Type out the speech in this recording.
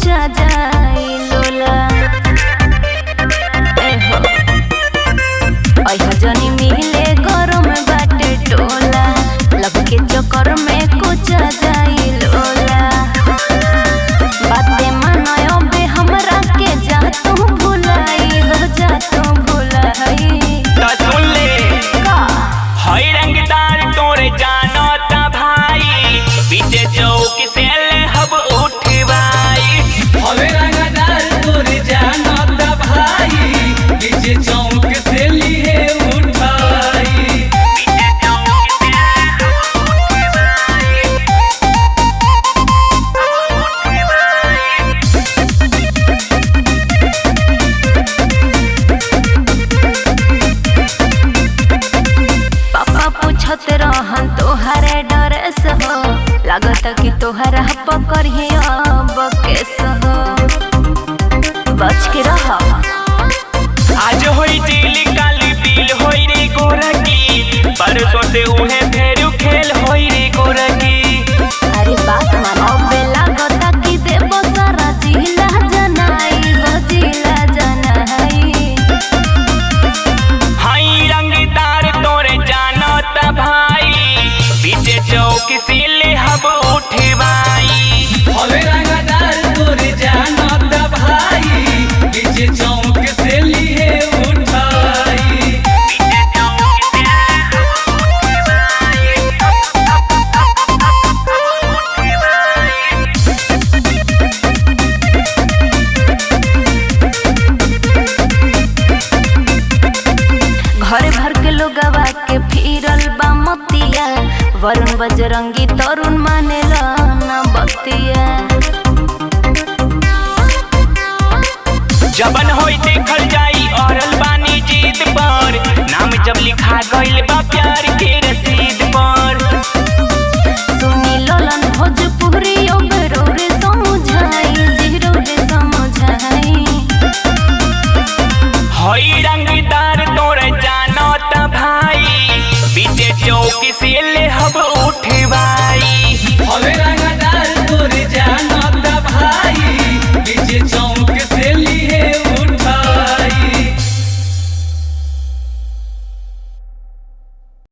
आ जाई लोला। एहो अइहा जनी मिले गरम बाटे टोला, लब के चक्कर में कुछ आ जाई लोला। बातें मानो बे हमरा के जा तू भुलाई हो, जा तू भुलाई। तो सुन ले का हई रंगदार तोरे जानो ता भाई, पीछे चौक से ले हब उठवाई। हवे रंगदार तोरे जानो ता भाई, पीछे चौक से लिए उठाई। पीछे चौक से पापा पूछत रहन तोहरे ड्रेस हो, लागत कि तोहरा पकड़िए अब केस हो। बच के रह आज होई दिल काली बिल होई रे गोरकी, परसों से उहे फेरू खेल होई रे गोरकी। अरे बात मानो बे लागता कि देबो सारा जिला जनाई हो, जिला जनाई। हई रंगदार तोरे जानो ता भाई, पीछे चौक से ले हब उठवाई। हवे रंगदार तोरे जानो ता भाई, पीछे चौक से लिए उठाई। पीछे चौक से घर भर के लोगवा के फिरल बा मतिया, वरुण बजरंगी तरुण मानेला न बतिया। जबन होई देखल जाई औरल बानी जीत पर, नाम जब लिखा